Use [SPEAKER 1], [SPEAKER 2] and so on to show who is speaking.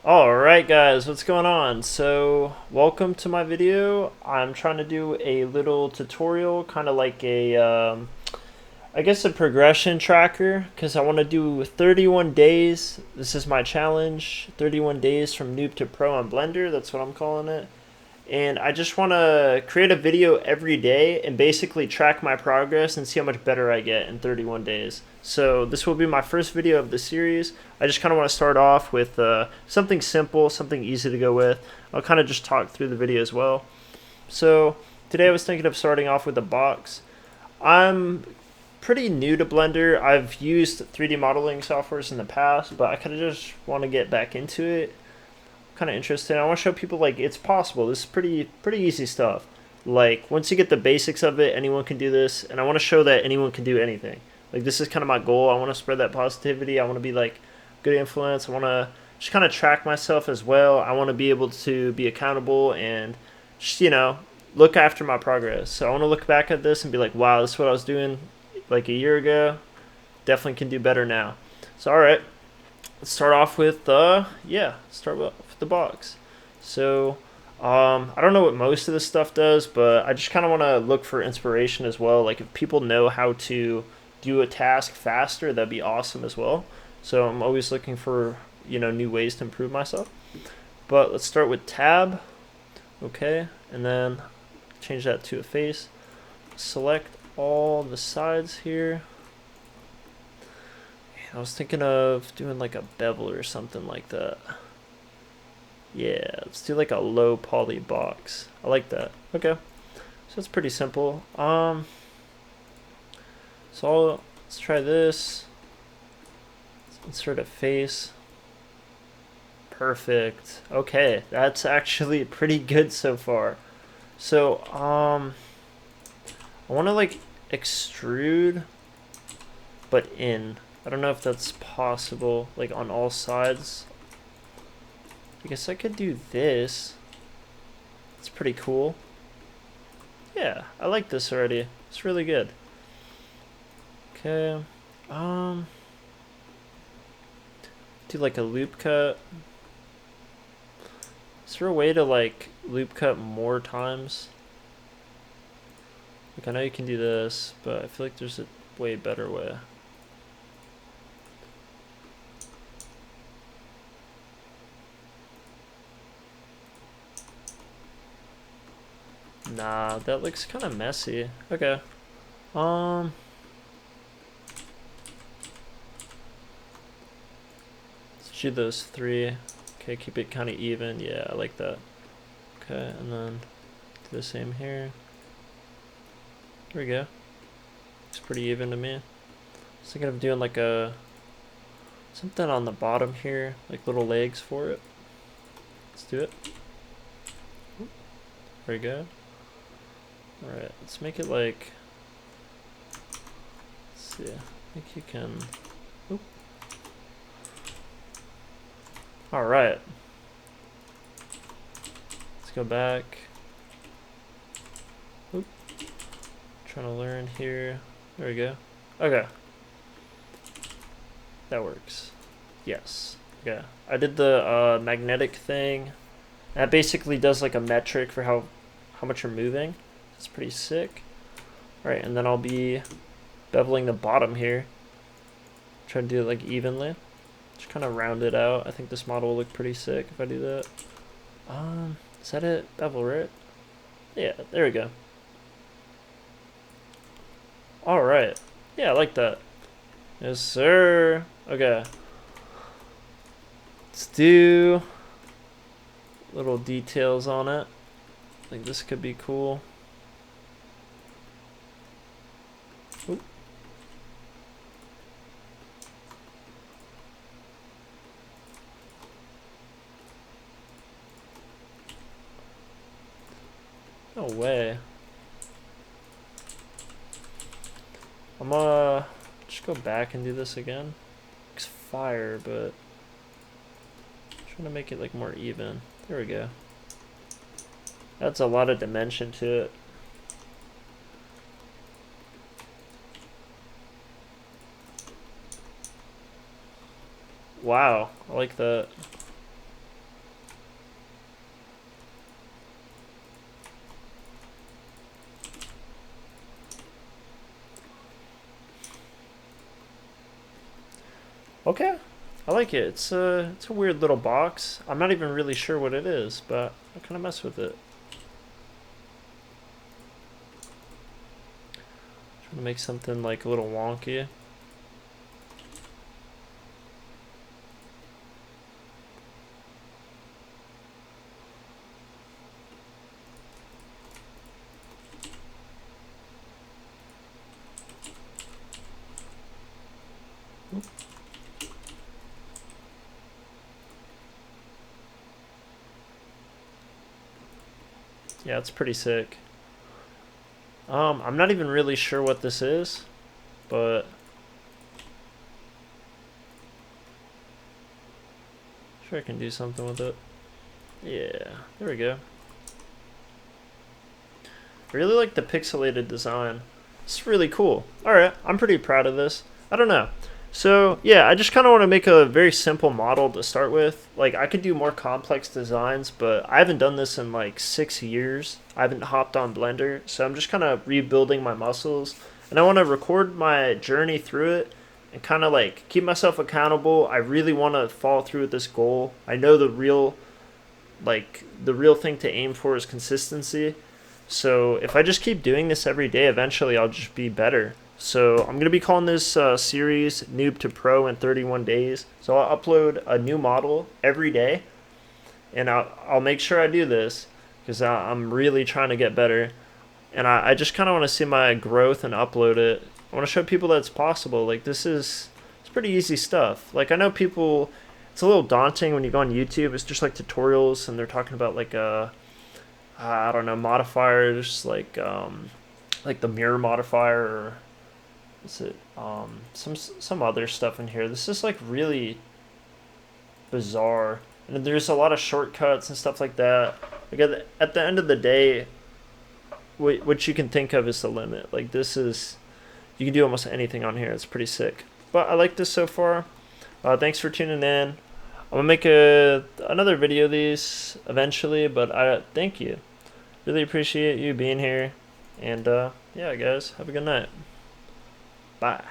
[SPEAKER 1] Alright guys, what's going on? So, welcome to my video. I'm trying to do a little tutorial, kind of like I guess a progression tracker, because I want to do 31 days. This is my challenge, 31 days from noob to pro on Blender, that's what I'm calling it. And I just want to create a video every day and basically track my progress and see how much better I get in 31 days. So this will be my first video of the series. I just kind of want to start off with something simple, something easy to go with. I'll kind of just talk through the video as well. So today I was thinking of starting off with a box. I'm pretty new to Blender. I've used 3D modeling softwares in the past, but I kind of just want to get back into it. Kind of interested. I want to show people like it's possible. This is pretty easy stuff. Like once you get the basics of it, anyone can do this, and I want to show that anyone can do anything. Like this is kind of my goal. I want to spread that positivity. I want to be like good influence. I want to just kind of track myself as well. I want to be able to be accountable and just look after my progress. So I want to look back at this and be like, wow, this is what I was doing like a year ago. Definitely can do better now. So all right, let's start off with start with the box. So I don't know what most of this stuff does, but I just kind of want to look for inspiration as well. Like if people know how to do a task faster, that'd be awesome as well. So I'm always looking for new ways to improve myself. But let's start with tab. Okay, and then change that to a face. Select all the sides here. I was thinking of doing like a bevel or something like that. Yeah, let's do like a low poly box. I like that. Okay, so it's pretty simple. Let's try this. Let's insert a face. Perfect. Okay, that's actually pretty good so far. So I want to like extrude, but in. I don't know if that's possible, like on all sides. I guess I could do this. It's pretty cool. Yeah, I like this already. It's really good. Okay. Do like a loop cut. Is there a way to like loop cut more times? Like I know you can do this, but I feel like there's a way better way. Nah, that looks kind of messy. Okay. Let's do those three. Okay, keep it kind of even. Yeah, I like that. Okay, and then do the same here. There we go. Looks pretty even to me. I was thinking of doing like something on the bottom here, like little legs for it. Let's do it. There we go. Alright, let's make it like, let's see, I think you can, oop. Alright. Let's go back. Oop. Trying to learn here. There we go. Okay. That works. Yes. Okay. I did the magnetic thing. That basically does like a metric for how much you're moving. It's pretty sick. Alright, and then I'll be beveling the bottom here. Try to do it like evenly. Just kind of round it out. I think this model will look pretty sick if I do that. Is that it? Bevel, right? Yeah, there we go. Alright. Yeah, I like that. Yes, sir. Okay. Let's do little details on it. I think this could be cool. Oop. No way. I'm gonna just go back and do this again. Looks fire, but I'm trying to make it like more even. There we go. That's a lot of dimension to it. Wow, I like that. Okay, I like it. It's a weird little box. I'm not even really sure what it is, but I kind of mess with it. Trying to make something like a little wonky. Yeah, it's pretty sick. I'm not even really sure what this is, but sure I can do something with it. Yeah, there we go. I really like the pixelated design. It's really cool. Alright, I'm pretty proud of this. I don't know. So, yeah, I just kind of want to make a very simple model to start with. Like, I could do more complex designs, but I haven't done this in like 6 years. I haven't hopped on Blender, so I'm just kind of rebuilding my muscles. And I want to record my journey through it and kind of like keep myself accountable. I really want to follow through with this goal. I know the real thing to aim for is consistency. So if I just keep doing this every day, eventually I'll just be better. So I'm going to be calling this series Noob to Pro in 31 days. So I'll upload a new model every day, and I'll make sure I do this because I'm really trying to get better. And I just kind of want to see my growth and upload it. I want to show people that it's possible. Like, it's pretty easy stuff. Like, I know people, it's a little daunting when you go on YouTube. It's just like tutorials, and they're talking about like I don't know, modifiers like the mirror modifier, or is it some other stuff in here. This is like really bizarre, and there's a lot of shortcuts and stuff like that. Like at the end of the day, what you can think of is the limit. Like, this is, you can do almost anything on here. It's pretty sick. But I like this so far. Thanks for tuning in. I'm gonna make another video of these eventually, but I thank you. Really appreciate you being here. And yeah, guys, have a good night. Bye.